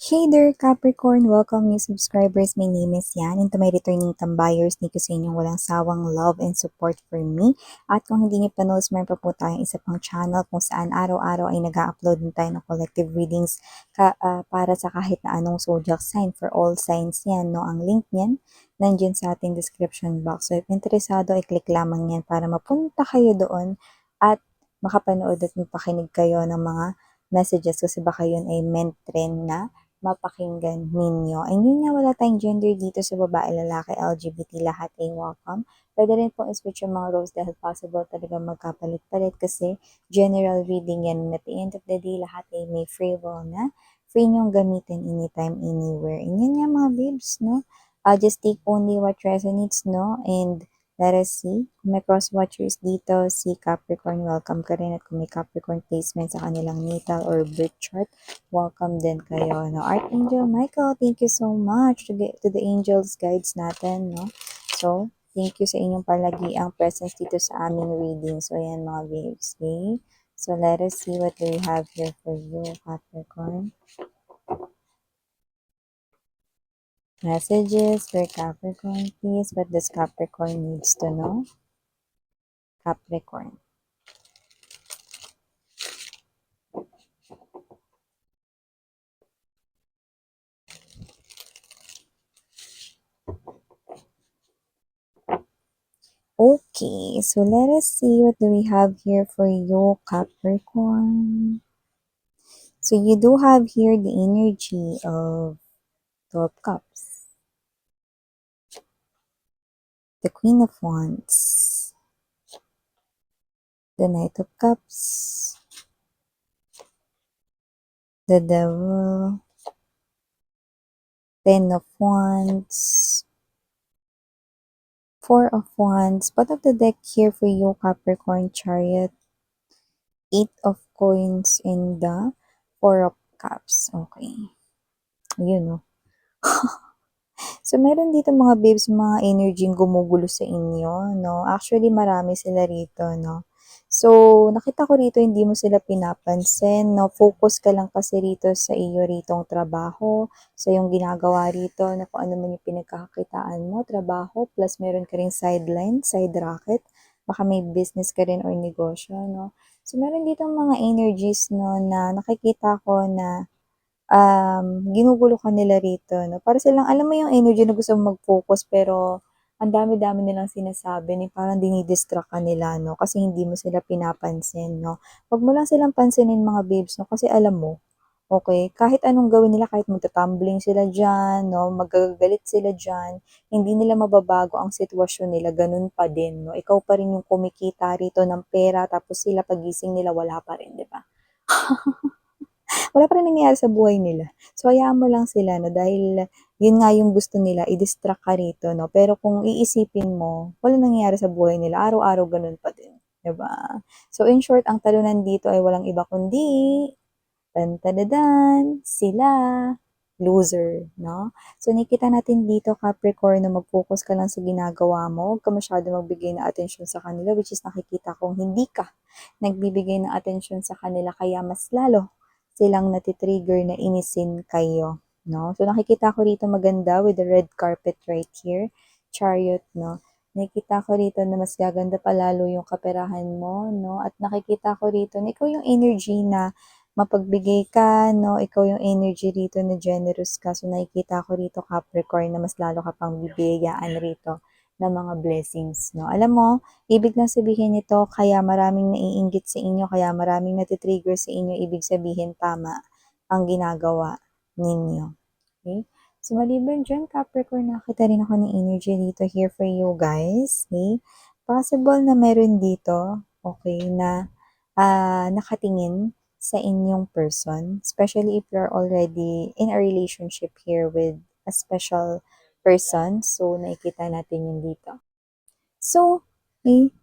Hey there, Capricorn! Welcome new subscribers. My name is Yan and to my returning tambayers, ni ko sa inyong walang sawang love and support for me. At kung hindi niyo pa knows, meron pa po tayong isa pang channel kung saan araw-araw ay nag-upload din tayo ng collective readings para sa kahit na anong zodiac sign for all signs yan. No? Ang link niyan, nandiyan sa ating description box. So if interesado, i-click lamang yan para mapunta kayo doon at makapanood at mapakinig kayo ng mga messages kasi baka yun ay meant rin na mapakinggan ninyo. And yun nga, wala tayong gender dito sa babae, lalaki, LGBT, lahat ay welcome. Pwede rin pong i-switch yung mga roles dahil possible talaga magkapalit-palit kasi general reading yan. And at the end of the day, lahat ay may free will na free nyong gamitin anytime, anywhere. And yun nga mga babes, no? Just take only what resonates, no? And let us see. Kung may cross-watchers dito, si Capricorn, welcome ka rin. At kung may Capricorn placement sa kanilang natal or birth chart, welcome din kayo. No? Archangel Michael, thank you so much to the angels guides natin. No? So, thank you sa inyong palagiang presence dito sa aming reading. So, ayan mga babes. Okay? So, let us see what we have here for you, Capricorn. Messages for Capricorn, please. What does Capricorn needs to know? Capricorn. Okay, so let us see what do we have here for you, Capricorn. So you do have here the energy of 12 Cups, the Queen of Wands, the Knight of Cups, the Devil, Ten of Wands, Four of Wands. Bottom of the deck here for you, Capricorn, Chariot, Eight of Coins, and the Four of Cups. Okay. Yun, no? So, meron dito mga babes, mga energy gumugulo sa inyo, no? Actually, marami sila rito, no? So, nakita ko rito, hindi mo sila pinapansin, no? Focus ka lang kasi rito sa iyo ritong trabaho, sa yung ginagawa rito, na kung ano man yung pinagkakakitaan mo, trabaho, plus meron ka ring sideline, side racket, baka may business ka rin or negosyo, no? So, meron dito mga energies, no, na nakikita ko na ginugulo ka nila rito, no? Para silang, alam mo yung energy na gusto mong mag-focus, pero ang dami-dami nilang sinasabi, ni parang dinidistract ka nila, no? Kasi hindi mo sila pinapansin, no? Huwag mo lang silang pansinin mga babes, no? Kasi alam mo, okay, kahit anong gawin nila, kahit magtatumbling sila dyan, no? Magagagalit sila dyan, hindi nila mababago ang sitwasyon nila, ganun pa din, no? Ikaw pa rin yung kumikita rito ng pera, tapos sila pagising nila, wala pa rin, di ba? Wala pa rin nangyayari sa buhay nila. So, hayaan mo lang sila, no, dahil yun nga yung gusto nila, i-distract ka rito, no. Pero kung iisipin mo, wala nangyayari sa buhay nila, araw-araw ganun pa din. Diba? So, in short, ang talunan dito ay walang iba kundi, tantadadan, sila, loser, no? So, nakita natin dito, Capricorn, na mag-focus ka lang sa ginagawa mo. Huwag ka masyado magbigay ng atensyon sa kanila, which is nakikita kong hindi ka nagbibigay ng atensyon sa kanila, kaya mas lalo silang natitrigger na inisin kayo, no? So, nakikita ko rito maganda with the red carpet right here, chariot, no? Nakikita ko rito na mas gaganda pa lalo yung kaperahan mo, no? At nakikita ko rito na ikaw yung energy na mapagbigay ka, no? Ikaw yung energy rito na generous ka. So, nakikita ko rito, Capricorn, na mas lalo ka pang bibigyan rito ng mga blessings, no? Alam mo, ibig lang sabihin nito, kaya maraming naiinggit sa inyo, kaya maraming natitrigger sa inyo, ibig sabihin tama ang ginagawa ninyo. Okay? So, maliban dyan, Capricorn, nakita rin ako ng energy dito here for you guys. Okay? Possible na meron dito, okay, na nakatingin sa inyong person, especially if you're already in a relationship here with a special person. So, nakikita natin yun dito. So,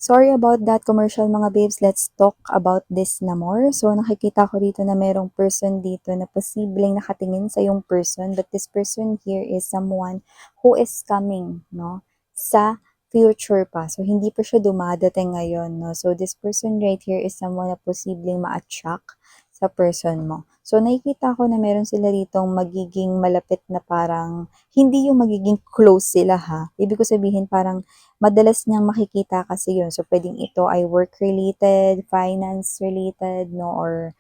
sorry about that commercial mga babes. Let's talk about this na more. So, nakikita ko dito na merong person dito na posibleng nakatingin sa yung person. But this person here is someone who is coming, no? Sa future pa. So, hindi pa siya dumadating ngayon, no? So, this person right here is someone na posibleng ma-attract sa person mo. So, nakikita ko na meron sila ditong magiging malapit na parang, hindi yung magiging close sila ha. Ibig ko sabihin parang madalas niyang makikita kasi yun. So, pwedeng ito ay work-related, finance-related, no, or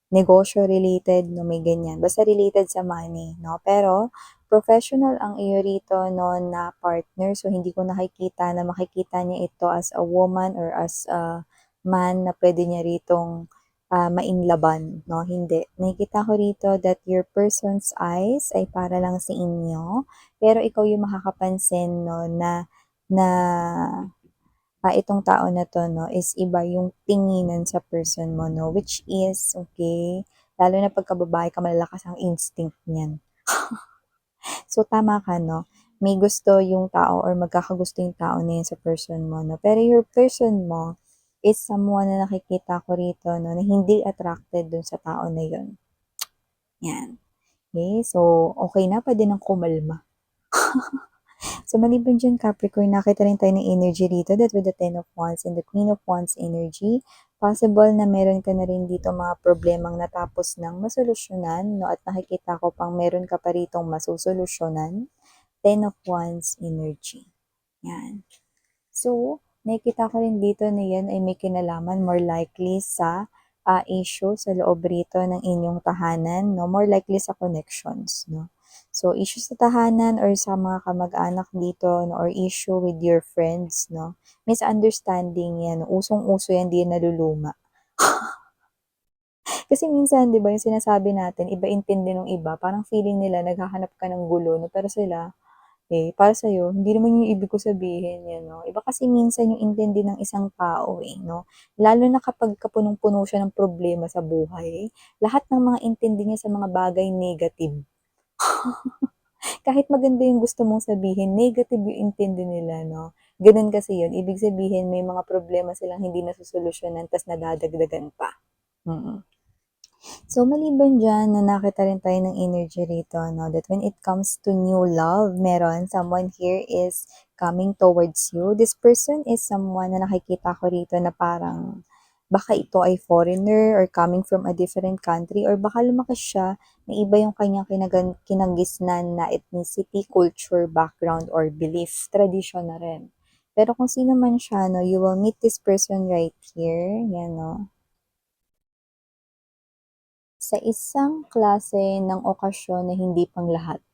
negosyo related, no, may ganyan. Basta related sa money, no. Pero, professional ang iyo rito, no, na partner. So, hindi ko nakikita na makikita niya ito as a woman or as a man na pwede niya ritong mainlaban, no. Hindi. Nakikita ko rito that your person's eyes ay para lang sa inyo. Pero ikaw yung makakapansin, no, na itong tao na 'to 'no, is iba yung tinginan sa person mo 'no, which is okay, lalo na pagka babae ka malalakas ang instinct niyan. So tama ka 'no, may gusto yung tao or magkakagusto yung tao na yun sa person mo 'no, pero your person mo is someone na nakikita ko rito 'no, na hindi attracted dun sa tao na yun, yan. Okay, so okay na, puwede ng kumalma. So, maliban dyan, Capricorn, nakita rin tayo ng energy rito that with the Ten of Wands and the Queen of Wands energy, possible na meron ka na rin dito mga problemang natapos ng masolusyonan, no? At nakikita ko pang meron ka pa ritong masusolusyonan. Ten of Wands energy. Yan. So, nakikita ko rin dito na yan ay may kinalaman more likely sa issue sa loob rito ng inyong tahanan, no? More likely sa connections, no? So, issue sa tahanan or sa mga kamag-anak dito, no? Or issue with your friends, no? Misunderstanding yan. Usong-uso yan, di yan naluluma. Kasi minsan, di ba, yung sinasabi natin, iba intindi ng iba, parang feeling nila naghahanap ka ng gulo, no? Pero sila, para sa'yo, hindi naman yung ibig ko sabihin yan, 'no. Iba kasi minsan yung intindi ng isang tao, 'no. Lalo na kapag punong-puno siya ng problema sa buhay, lahat ng mga intindi niya sa mga bagay negative. Kahit maganda yung gusto mong sabihin, negative yung intindi nila, 'no. Gano'n kasi yun, ibig sabihin may mga problema silang hindi nasosolusyonan ta's nadadagdagan pa. Mm. So, maliban diyan na nakita rin tayo ng energy rito, no, that when it comes to new love, meron someone here is coming towards you. This person is someone na nakikita ko rito na parang baka ito ay foreigner or coming from a different country or baka lumaki siya na iba yung kanyang kinagisnan na ethnicity, culture, background, or belief, tradition na rin. Pero kung sino man siya, no, you will meet this person right here, yan, no, sa isang klase ng okasyon na hindi panglahat.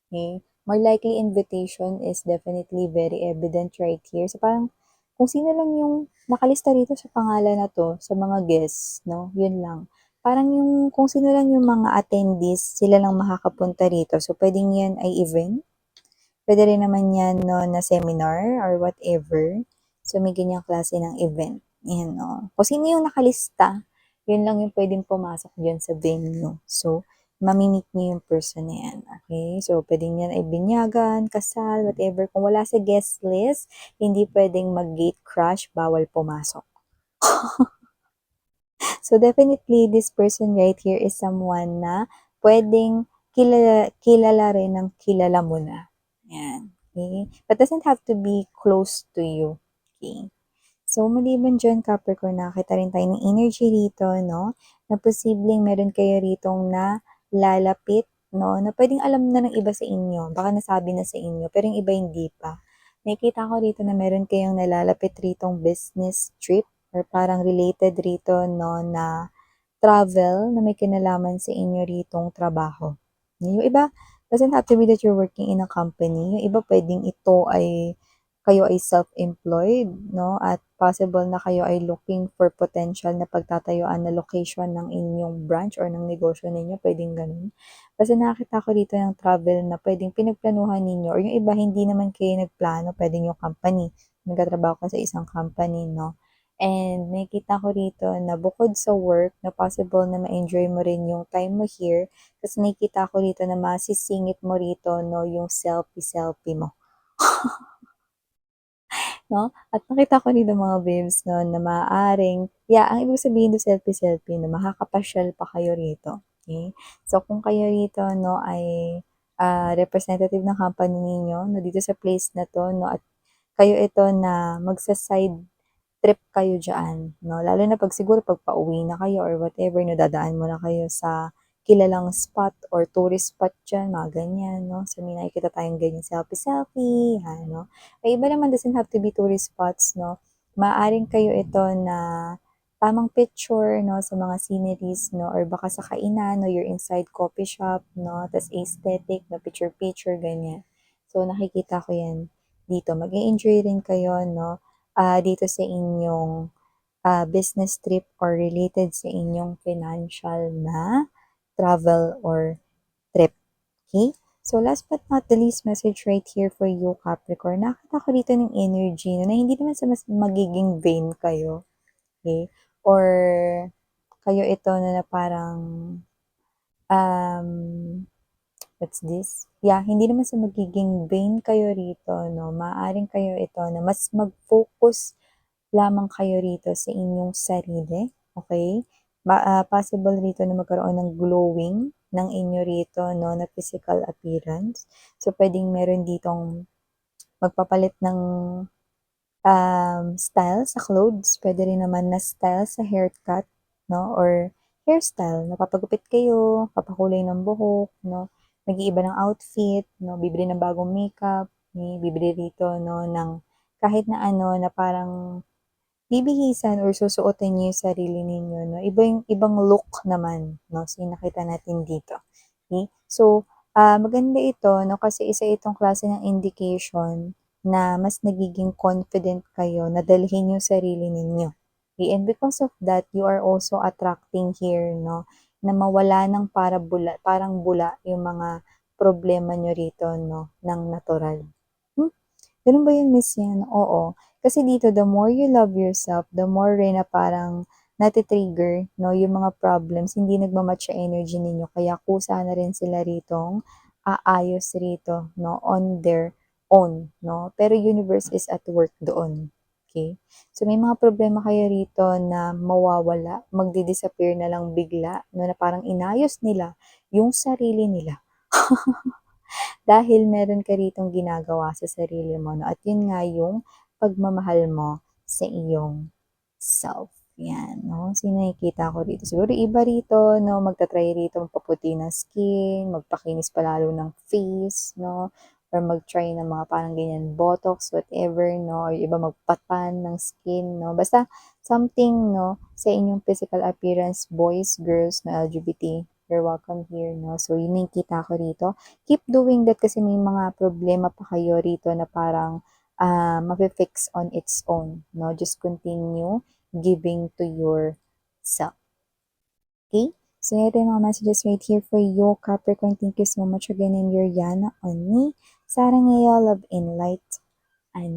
Okay? More likely invitation is definitely very evident right here. So parang kung sino lang yung nakalista rito sa pangalan na to, sa mga guests, no? Yun lang. Parang yung kung sino lang yung mga attendees, sila lang makakapunta rito. So pwedeng yan ay event. Pwede rin naman yan no, na seminar or whatever. So may ganyang klase ng event. Yan, no? Kung sino yung nakalista, yun lang yung pwedeng pumasok dyan sa venue. So, mamimit niyo yung person na yan. Okay? So, pwedeng yan ay binyagan, kasal, whatever. Kung wala sa guest list, hindi pwedeng mag-gate crash, bawal pumasok. So, definitely, this person right here is someone na pwedeng kilala rin ng kilala mo na. Yan. Okay? But doesn't have to be close to you. Okay? So, maliban dyan, Capricorn, nakakita rin tayo ng energy rito, no? Na posibleng meron kayo ritong na lalapit, no? Na pwedeng alam na ng iba sa inyo. Baka nasabi na sa inyo, pero yung iba hindi pa. Nakikita ko rito na meron kayong nalalapit ritong business trip or parang related rito, no, na travel na may kinalaman sa inyo ritong trabaho. Yung iba, doesn't have to be that you're working in a company. Yung iba pwedeng ito ay kayo ay self-employed, no? At possible na kayo ay looking for potential na pagtatayuan na location ng inyong branch or ng negosyo ninyo, pwedeng ganun. Kasi nakakita ko dito ng travel na pwedeng pinagplanuhan ninyo or yung iba hindi naman kayo nagplano, pwedeng yung company. Nagtatrabaho ka sa isang company, no? And nakikita ko rito na bukod sa work, na possible na ma-enjoy mo rin yung time mo here. Kasi nakikita ko rito na masisingit mo rito, no, yung selfie-selfie mo. No? At nakita ko rin ng mga babes no, na maaaring, ang ibig sabihin do selfie-selfie na makakapasyal pa kayo rito. Okay? So, kung kayo rito no, ay representative ng company ninyo no, dito sa place na to, no, at kayo ito na magsa-side trip kayo diyan, no? Lalo na 'pag siguro 'pag pauwi na kayo or whatever, no, dadaan muna kayo sa kilalang spot or tourist spot diyan, mga ganyan, no? So, may nakikita tayong ganyan selfie-selfie, yan, no? May iba naman doesn't have to be tourist spots, no? Maaaring kayo ito na tamang picture, no, sa mga sceneries, no, or baka sa kainan, no, you're inside coffee shop, no, tas aesthetic, no, picture-picture, ganyan. So, nakikita ko yan dito. Mag-enjoy rin kayo, no, dito sa inyong business trip or related sa inyong financial na travel or trip. Okay? So, last but not the least, message right here for you, Capricorn. Nakita ko dito ng energy no, na hindi naman sa mas magiging vain kayo. Okay? Or kayo ito na parang um, what's this? Yeah, hindi naman sa magiging vain kayo rito, no? Maaring kayo ito na mas mag-focus lamang kayo rito sa inyong sarili, okay? Possible rito na magkaroon ng glowing ng inyo rito, no, na physical appearance. So, pwedeng meron ditong magpapalit ng style sa clothes, pwede rin naman na style sa haircut, no, or hairstyle. Napapagupit kayo, papakulay ng buhok, no, mag-iiba ng outfit, no, bibili ng bagong makeup, bibili rito, no, ng kahit na ano na parang bibihisan or susuotin niyo yung sarili ninyo, no? Ibang look naman, no? So, yung nakita natin dito. Okay? So, maganda ito, no? Kasi isa itong klase ng indication na mas nagiging confident kayo na dalhin yung sarili ninyo. Okay? And because of that, you are also attracting here, no? Na mawala ng parang bula yung mga problema nyo rito, no? Ng natural. Ganun ba yun, Miss Yan? Oo. Kasi dito, the more you love yourself, the more rin na parang natitrigger, no, yung mga problems, hindi nagmamatch sa energy ninyo. Kaya kusa na rin sila ritong aayos rito, no, on their own, no. Pero universe is at work doon. Okay? So, may mga problema kayo rito na mawawala, magdi-disappear na lang bigla, no, na parang inayos nila yung sarili nila. Dahil meron ka ritong ginagawa sa sarili mo, no? At yun nga yung pagmamahal mo sa iyong self. Yan, no? So, nakikita ko dito. Siguro iba rito, no? Magta-try rito magpaputi ng skin, magpakinis palalo ng face, no? Or mag-try ng mga parang ganyan, botox, whatever, no? Or iba magpatan ng skin, no? Basta something, no? Sa inyong physical appearance, boys, girls, na LGBT, you're welcome here, no? So, yun yung kita ko rito. Keep doing that kasi may mga problema pa kayo rito na parang mafe-fix on its own, no? Just continue giving to yourself. Okay? So, ito yung mga messages right here for you, Capricorn. Thank you so much again, and your Yana on me. Sarang ngayon, love and light. And